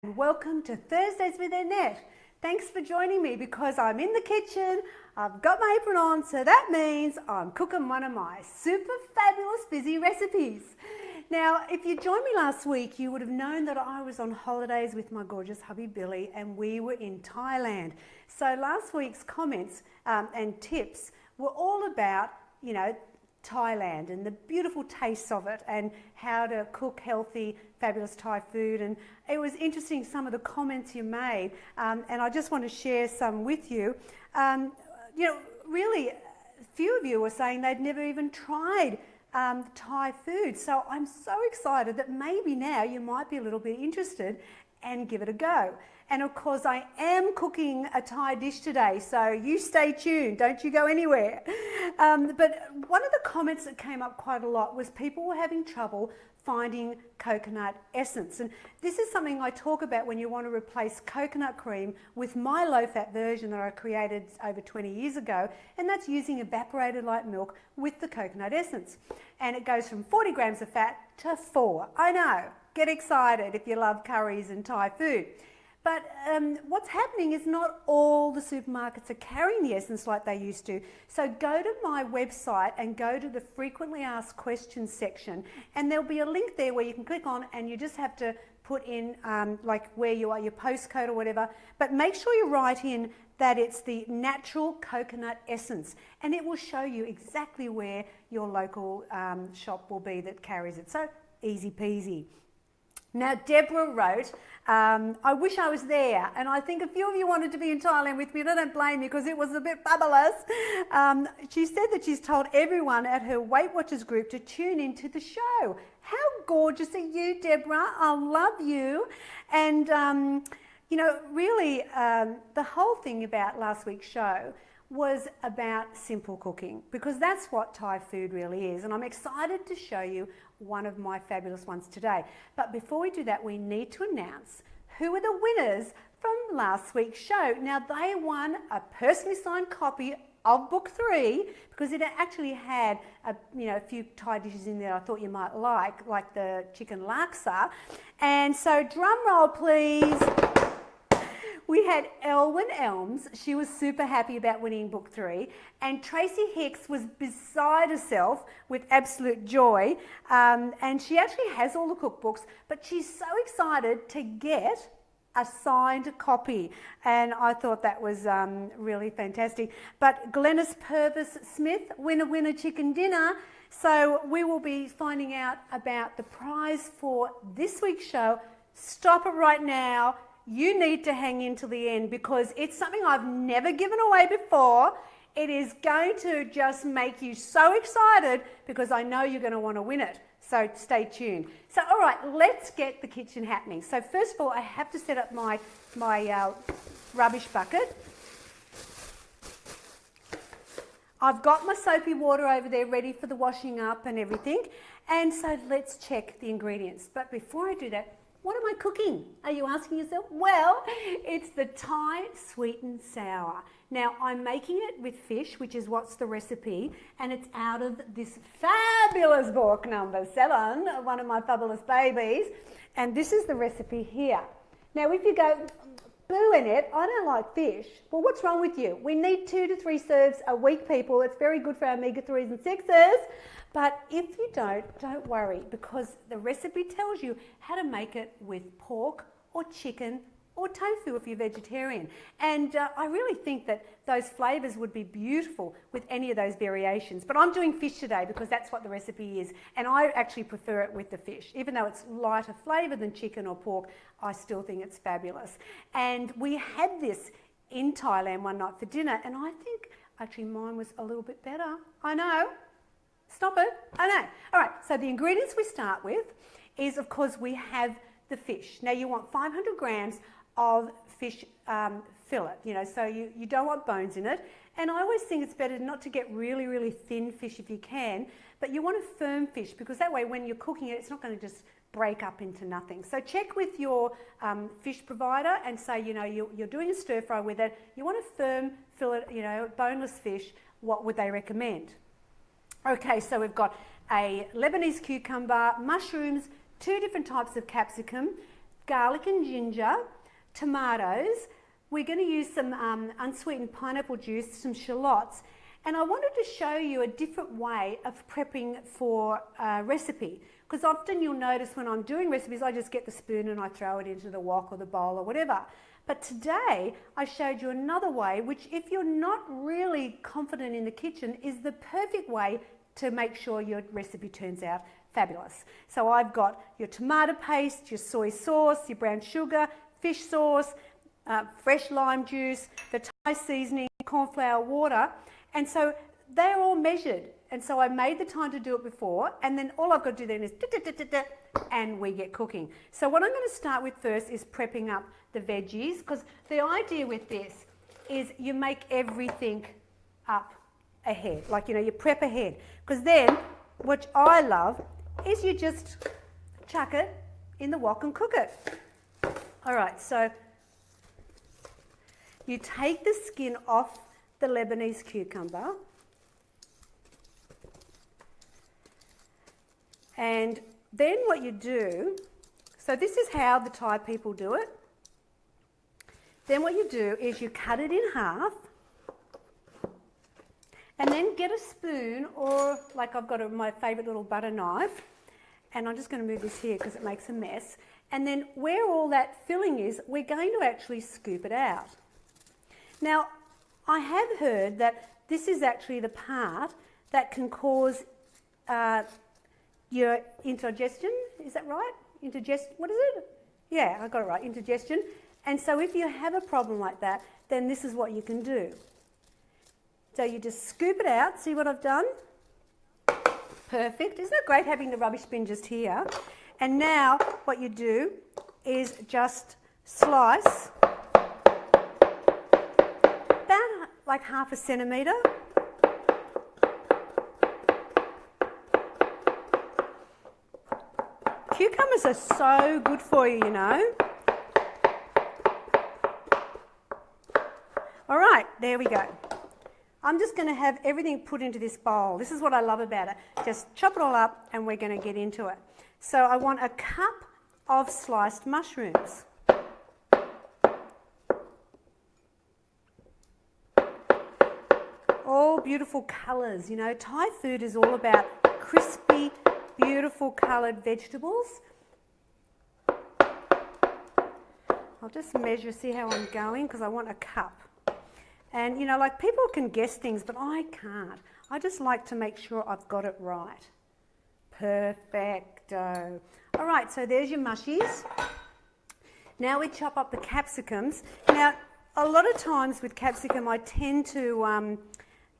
Welcome to Thursdays with Annette. Thanks for joining me because I'm in the kitchen, I've got my apron on, so that means I'm cooking one of my super fabulous busy recipes. Now, if you joined me last week, you would have known that I was on holidays with my gorgeous hubby Billy and we were in Thailand. So last week's comments and tips were all about, Thailand and the beautiful tastes of it and how to cook healthy, fabulous Thai food. And it was interesting, some of the comments you made, and I just want to share some with you. Really, a few of you were saying they'd never even tried Thai food. So I'm so excited that maybe now you might be a little bit interested and give it a go. And of course, I am cooking a Thai dish today, so you stay tuned, don't you go anywhere. But one of the comments that came up quite a lot was people were having trouble finding coconut essence. And this is something I talk about when you want to replace coconut cream with my low-fat version that I created over 20 years ago, and that's using evaporated light milk with the coconut essence. And it goes from 40 grams of fat to 4. I know, get excited if you love curries and Thai food. But what's happening is not all the supermarkets are carrying the essence like they used to. So go to my website and go to the frequently asked questions section, and there'll be a link there where you can click on and you just have to put in like where you are, your postcode or whatever. But make sure you write in that it's the natural coconut essence, and it will show you exactly where your local shop will be that carries it. So easy peasy. Now, Deborah wrote, I wish I was there, and I think a few of you wanted to be in Thailand with me, and I don't blame you because it was a bit fabulous. She said that she's told everyone at her Weight Watchers group to tune into the show. How gorgeous are you, Deborah? I love you. And, really, the whole thing about last week's show was about simple cooking, because that's what Thai food really is, and I'm excited to show you one of my fabulous ones today. But before we do that, we need to announce who are the winners from last week's show. Now, they won a personally signed copy of book 3 because it actually had a few Thai dishes in there I thought you might like the chicken laksa. And so drum roll please. We had Elwyn Elms. She was super happy about winning book 3. And Tracy Hicks was beside herself with absolute joy. And she actually has all the cookbooks, but she's so excited to get a signed copy. And I thought that was really fantastic. But Glennis Purvis Smith, winner chicken dinner. So we will be finding out about the prize for this week's show. Stop it right now. You need to hang in till the end because it's something I've never given away before. It is going to just make you so excited because I know you're going to want to win it. So stay tuned. So, all right, let's get the kitchen happening. So first of all, I have to set up my rubbish bucket. I've got my soapy water over there ready for the washing up and everything. And so let's check the ingredients. But before I do that, what am I cooking? Are you asking yourself? Well, it's the Thai sweet and sour. Now, I'm making it with fish, which is what's the recipe, and it's out of this fabulous book, number 7, one of my fabulous babies, and this is the recipe here. Now, if you go, boo, Annette, I don't like fish. Well, what's wrong with you? We need 2 to 3 serves a week, people. It's very good for our omega-3s and 6s. But if you don't worry, because the recipe tells you how to make it with pork or chicken or tofu if you're vegetarian. And I really think that those flavours would be beautiful with any of those variations. But I'm doing fish today because that's what the recipe is. And I actually prefer it with the fish. Even though it's lighter flavour than chicken or pork, I still think it's fabulous. And we had this in Thailand one night for dinner, and I think actually mine was a little bit better. I know. Stop it. I know. All right, so the ingredients we start with is, of course, we have the fish. Now, you want 500 grams of fish fillet, so you don't want bones in it. And I always think it's better not to get really, really thin fish if you can, but you want a firm fish because that way when you're cooking it, it's not going to just break up into nothing. So check with your fish provider and say, you're doing a stir fry with it. You want a firm fillet, boneless fish. What would they recommend? Okay, so we've got a Lebanese cucumber, mushrooms, 2 different types of capsicum, garlic and ginger, tomatoes. We're going to use some unsweetened pineapple juice, some shallots, and I wanted to show you a different way of prepping for a recipe, because often you'll notice when I'm doing recipes I just get the spoon and I throw it into the wok or the bowl or whatever. But today I showed you another way, which if you're not really confident in the kitchen is the perfect way to make sure your recipe turns out fabulous. So I've got your tomato paste, your soy sauce, your brown sugar, fish sauce, fresh lime juice, the Thai seasoning, corn flour, water, and so they're all measured. And so I made the time to do it before, and then all I've got to do then is and we get cooking. So what I'm going to start with first is prepping up the veggies, because the idea with this is you make everything up ahead, like, you know, you prep ahead, because then what I love is you just chuck it in the wok and cook it. All right, so you take the skin off the Lebanese cucumber, and then what you do, so this is how the Thai people do it. Then what you do is you cut it in half, and then get a spoon, or like I've got my favourite little butter knife, and I'm just going to move this here because it makes a mess. And then where all that filling is, we're going to actually scoop it out. Now, I have heard that this is actually the part that can cause your indigestion. Is that right? What is it? Yeah, I got it right, indigestion. And so if you have a problem like that, then this is what you can do. So you just scoop it out. See what I've done? Perfect. Isn't it great having the rubbish bin just here? And now what you do is just slice about like half a centimetre. Cucumbers are so good for you, you know. All right, there we go. I'm just going to have everything put into this bowl. This is what I love about it. Just chop it all up and we're going to get into it. So I want a cup of sliced mushrooms. All beautiful colours. You know, Thai food is all about crispy, beautiful coloured vegetables. I'll just measure, see how I'm going, because I want a cup. And, you know, like people can guess things, but I can't. I just like to make sure I've got it right. Perfecto. All right, so there's your mushies. Now we chop up the capsicums. Now, a lot of times with capsicum, I tend to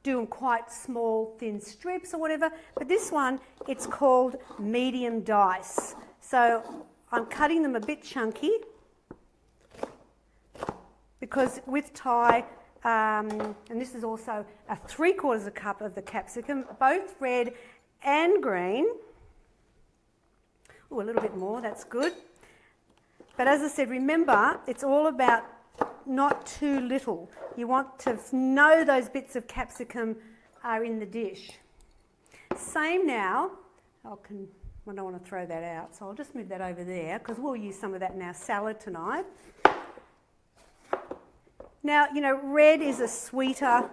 do them quite small, thin strips or whatever. But this one, it's called medium dice. So I'm cutting them a bit chunky because with Thai, and this is also a 3/4 cup of the capsicum, both red and green. Oh, a little bit more, that's good. But as I said, remember, it's all about not too little. You want to know those bits of capsicum are in the dish. Same now, I don't want to throw that out, so I'll just move that over there because we'll use some of that in our salad tonight. Now, you know, red is a sweeter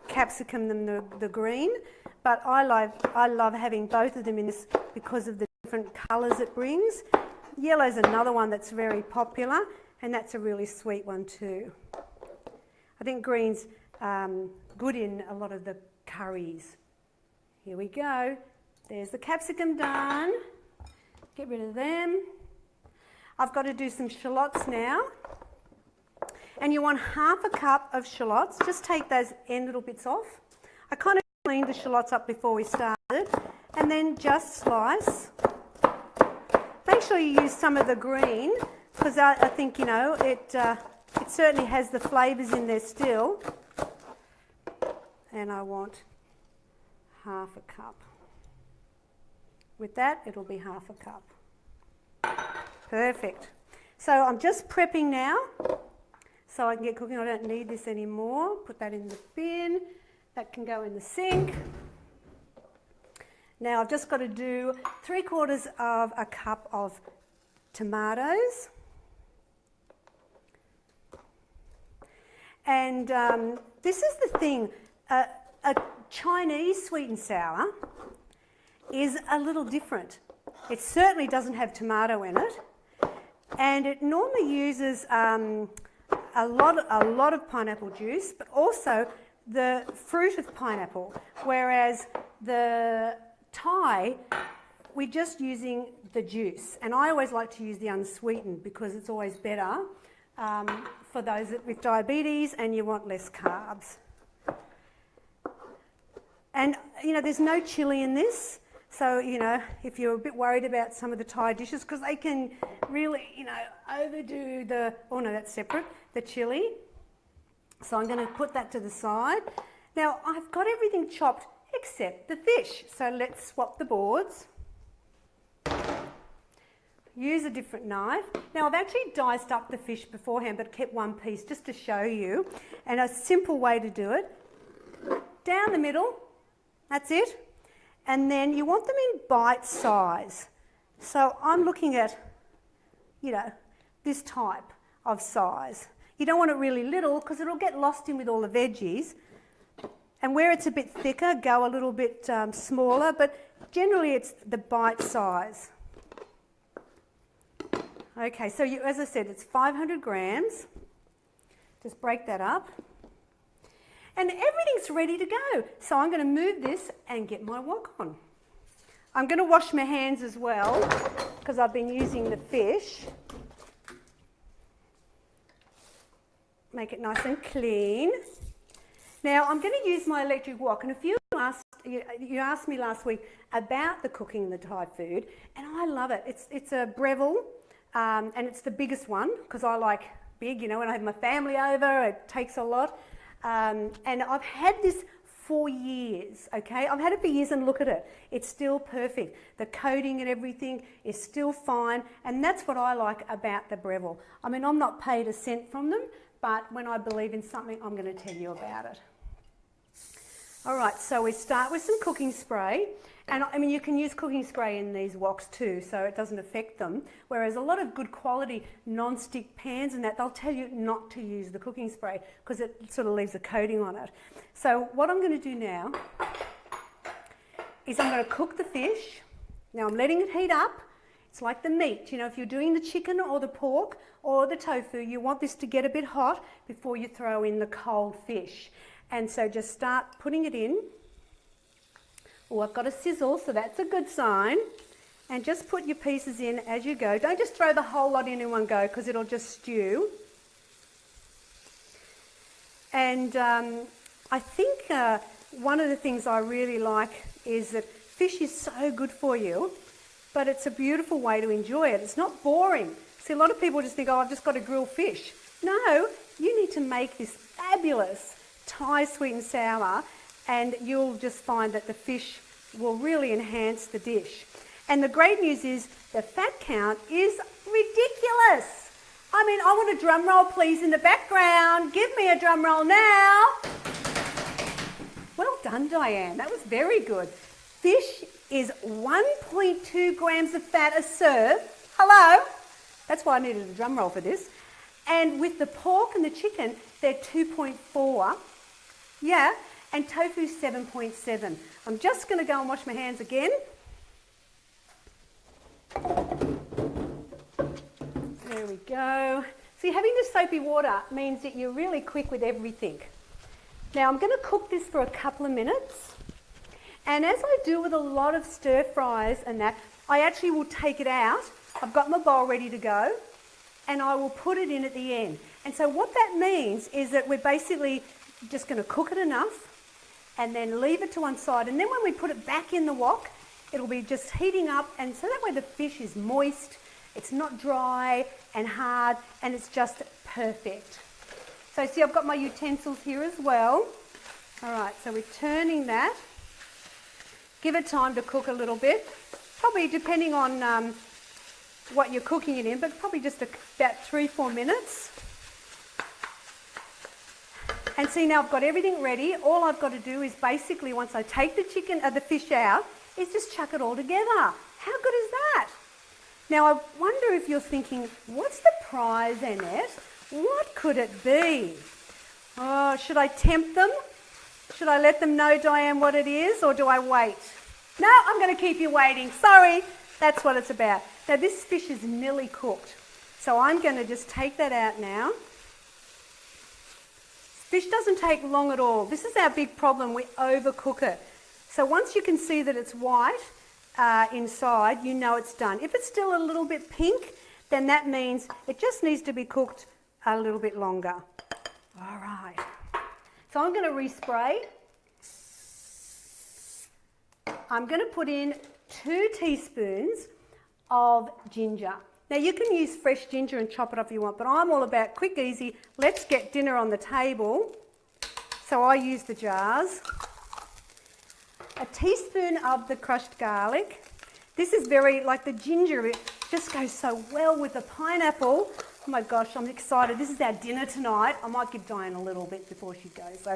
capsicum than the green, but I love having both of them in this because of the different colours it brings. Yellow's another one that's very popular, and that's a really sweet one too. I think green's good in a lot of the curries. Here we go. There's the capsicum done. Get rid of them. I've got to do some shallots now. And you want half a cup of shallots. Just take those end little bits off. I kind of cleaned the shallots up before we started. And then just slice. Make sure you use some of the green, because I think, you know, it certainly has the flavours in there still. And I want half a cup. With that, it'll be half a cup. Perfect. So I'm just prepping now, so I can get cooking. I don't need this anymore. Put that in the bin. That can go in the sink. Now I've just got to do 3/4 of a cup of tomatoes. And this is the thing, a Chinese sweet and sour is a little different. It certainly doesn't have tomato in it, and it normally uses a lot of pineapple juice, but also the fruit of pineapple, whereas the Thai, we're just using the juice. And I always like to use the unsweetened because it's always better for those with diabetes and you want less carbs. And, you know, there's no chilli in this. So, you know, if you're a bit worried about some of the Thai dishes, because they can really, you know, overdo the, oh no, that's separate, the chilli. So I'm going to put that to the side. Now, I've got everything chopped except the fish. So let's swap the boards. Use a different knife. Now, I've actually diced up the fish beforehand, but kept one piece just to show you. And a simple way to do it, down the middle, that's it. And then you want them in bite size. So I'm looking at, you know, this type of size. You don't want it really little because it'll get lost in with all the veggies. And where it's a bit thicker, go a little bit smaller, but generally it's the bite size. Okay, so you, as I said, it's 500 grams. Just break that up. And everything's ready to go. So I'm going to move this and get my wok on. I'm going to wash my hands as well because I've been using the fish. Make it nice and clean. Now I'm going to use my electric wok, and if you asked me last week about the cooking the Thai food, and I love it. It's a Breville, and it's the biggest one because I like big. You know, when I have my family over, it takes a lot. And I've had this for years, okay? I've had it for years and look at it. It's still perfect. The coating and everything is still fine, and that's what I like about the Breville. I mean, I'm not paid a cent from them, but when I believe in something, I'm going to tell you about it. All right, so we start with some cooking spray. And I mean, you can use cooking spray in these woks too, so it doesn't affect them. Whereas a lot of good quality non-stick pans and that, they'll tell you not to use the cooking spray because it sort of leaves a coating on it. So what I'm going to do now is I'm going to cook the fish. Now I'm letting it heat up. It's like the meat. You know, if you're doing the chicken or the pork or the tofu, you want this to get a bit hot before you throw in the cold fish. And so just start putting it in. Oh, I've got a sizzle, so that's a good sign. And just put your pieces in as you go. Don't just throw the whole lot in one go because it'll just stew. And I think one of the things I really like is that fish is so good for you, but it's a beautiful way to enjoy it. It's not boring. See, a lot of people just think, oh, I've just got to grill fish. No, you need to make this fabulous Thai sweet and sour, and you'll just find that the fish will really enhance the dish. And the great news is the fat count is ridiculous. I mean, I want a drum roll please in the background. Give me a drum roll now. Well done, Diane. That was very good. Fish is 1.2 grams of fat a serve. Hello? That's why I needed a drum roll for this. And with the pork and the chicken, they're 2.4. Yeah. And tofu 7.7. I'm just going to go and wash my hands again. There we go. See, having the soapy water means that you're really quick with everything. Now I'm going to cook this for a couple of minutes. And as I do with a lot of stir fries and that, I actually will take it out. I've got my bowl ready to go. And I will put it in at the end. And so what that means is that we're basically just going to cook it enough and then leave it to one side. And then when we put it back in the wok, it'll be just heating up, and so that way the fish is moist, it's not dry and hard, and it's just perfect. So see, I've got my utensils here as well. All right, so we're turning that. Give it time to cook a little bit, probably depending on what you're cooking it in, but probably just about 3-4 minutes. And see, now I've got everything ready. All I've got to do is basically, once I take the fish out, is just chuck it all together. How good is that? Now I wonder if you're thinking, what's the prize, Annette? What could it be? Oh, should I tempt them? Should I let them know, Diane, what it is, or do I wait? No, I'm going to keep you waiting. Sorry, that's what it's about. Now this fish is nearly cooked, so I'm going to just take that out now. Fish doesn't take long at all. This is our big problem, we overcook it. So once you can see that it's white inside, you know it's done. If it's still a little bit pink, then that means it just needs to be cooked a little bit longer. All right. So I'm going to respray. I'm going to put in 2 teaspoons of ginger. Now you can use fresh ginger and chop it up if you want, but I'm all about quick, easy, let's get dinner on the table. So I use the jars. A teaspoon of the crushed garlic. This is very, like the ginger, it just goes so well with the pineapple. Oh my gosh, I'm excited. This is our dinner tonight. I might give Diane a little bit before she goes.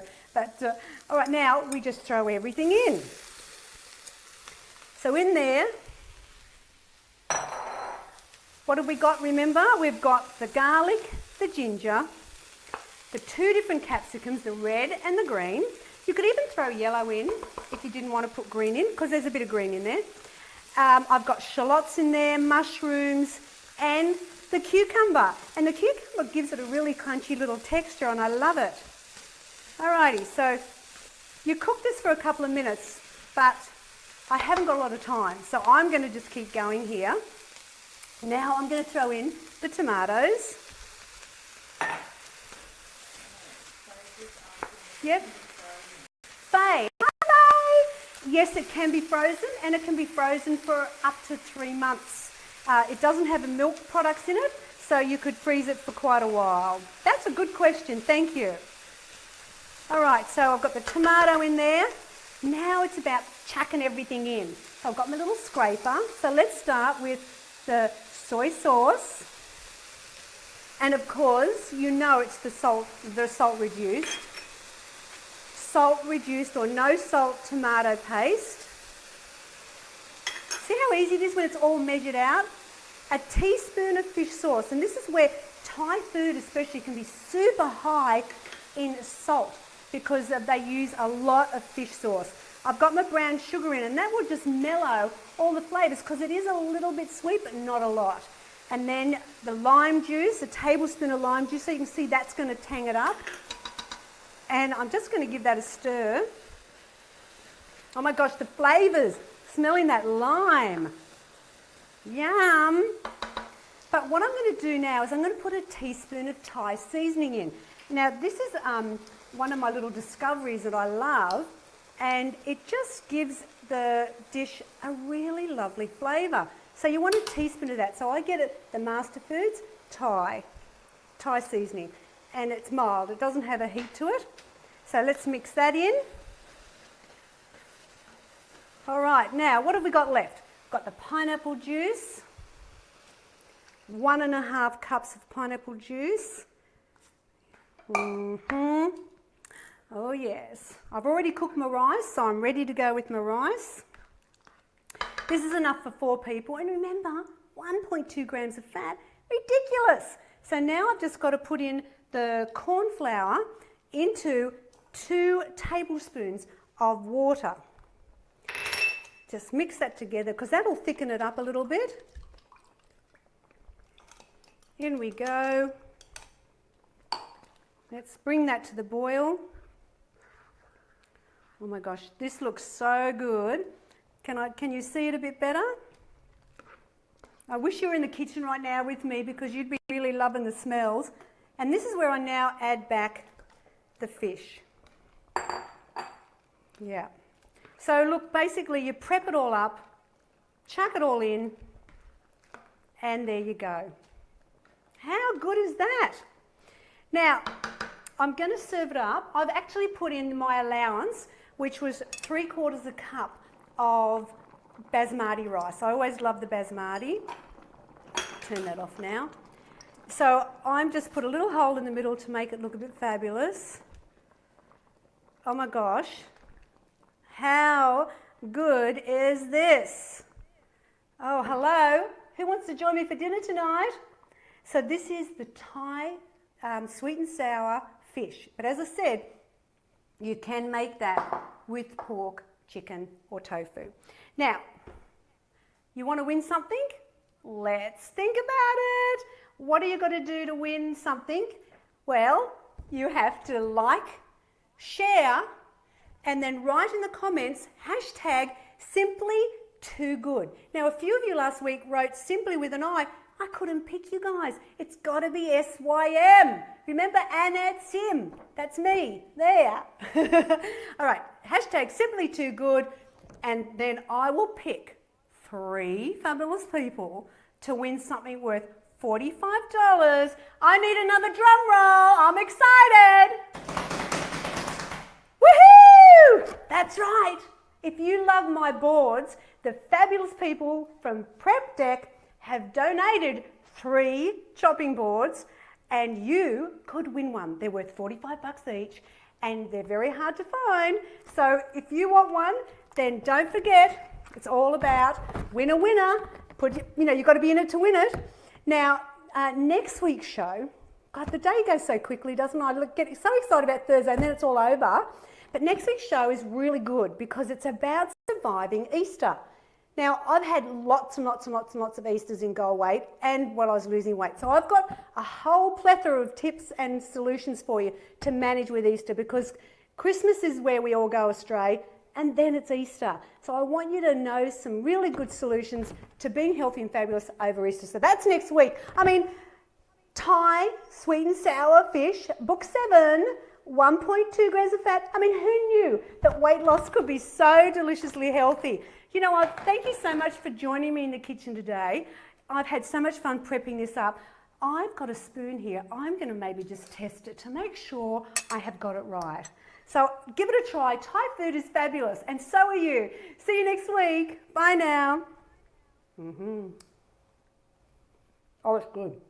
All right, now we just throw everything in. So in there, what have we got, remember? We've got the garlic, the ginger, the 2 different capsicums, the red and the green. You could even throw yellow in if you didn't want to put green in, because there's a bit of green in there. I've got shallots in there, mushrooms, and the cucumber. And the cucumber gives it a really crunchy little texture, and I love it. Alrighty, so you cook this for a couple of minutes, but I haven't got a lot of time, so I'm going to just keep going here. Now I'm going to throw in the tomatoes. Yep. Faye. Hello. Yes, it can be frozen, and it can be frozen for up to 3 months. It doesn't have milk products in it, so you could freeze it for quite a while. That's a good question, thank you. All right, so I've got the tomato in there. Now it's about chucking everything in. So I've got my little scraper. So let's start with the soy sauce. And of course, you know it's the salt reduced. Salt reduced or no salt tomato paste. See how easy it is when it's all measured out? A teaspoon of fish sauce. And this is where Thai food especially can be super high in salt because they use a lot of fish sauce. I've got my brown sugar in, and that will just mellow all the flavours because it is a little bit sweet but not a lot. And then the lime juice, a tablespoon of lime juice, so you can see that's going to tang it up. And I'm just going to give that a stir. Oh my gosh, the flavours, smelling that lime. Yum. But what I'm going to do now is I'm going to put a teaspoon of Thai seasoning in. Now this is one of my little discoveries that I love, and it just gives the dish a really lovely flavour. So you want a teaspoon of that. So I get it, the Master Foods Thai seasoning, and it's mild. It doesn't have a heat to it. So let's mix that in. All right, now what have we got left? We've got the pineapple juice, 1.5 cups of pineapple juice. Oh yes, I've already cooked my rice, so I'm ready to go with my rice. This is enough for 4 people, and remember, 1.2 grams of fat, ridiculous. So now I've just got to put in the corn flour into 2 tablespoons of water. Just mix that together because that'll thicken it up a little bit. In we go. Let's bring that to the boil. Oh my gosh, this looks so good. Can you see it a bit better? I wish you were in the kitchen right now with me because you'd be really loving the smells. And this is where I now add back the fish. Yeah. So look, basically you prep it all up, chuck it all in, and there you go. How good is that? Now, I'm going to serve it up. I've actually put in my allowance, which was 3/4 cup of basmati rice. I always love the basmati. Turn that off now. So I'm just put a little hole in the middle to make it look a bit fabulous. Oh my gosh. How good is this? Oh, hello. Who wants to join me for dinner tonight? So this is the Thai sweet and sour fish. But as I said, you can make that with pork, chicken or tofu. Now, you want to win something? Let's think about it. What are you going to do to win something? Well, you have to like, share, and then write in the comments, hashtag simply too good. Now, a few of you last week wrote simply with an I. I couldn't pick you guys. It's got to be SYM. Remember Annette Sim? That's me. There. All right. Hashtag simply too good. And then I will pick 3 fabulous people to win something worth $45. I need another drum roll. I'm excited. Woohoo! That's right. If you love my boards, the fabulous people from Prep Deck have donated 3 chopping boards and you could win one. They're worth $45 each and they're very hard to find. So if you want one, then don't forget, it's all about winner, winner. You've got to be in it to win it. Now, next week's show, God, the day goes so quickly, doesn't it? I get so excited about Thursday and then it's all over. But next week's show is really good because it's about surviving Easter. Now, I've had lots and lots and lots and lots of Easters in Go Weight and while I was losing weight. So I've got a whole plethora of tips and solutions for you to manage with Easter because Christmas is where we all go astray and then it's Easter. So I want you to know some really good solutions to being healthy and fabulous over Easter. So that's next week. Thai sweet and sour fish, book 7, 1.2 grams of fat. Who knew that weight loss could be so deliciously healthy? Thank you so much for joining me in the kitchen today. I've had so much fun prepping this up. I've got a spoon here. I'm going to maybe just test it to make sure I have got it right. So give it a try. Thai food is fabulous and so are you. See you next week. Bye now. Oh, it's good.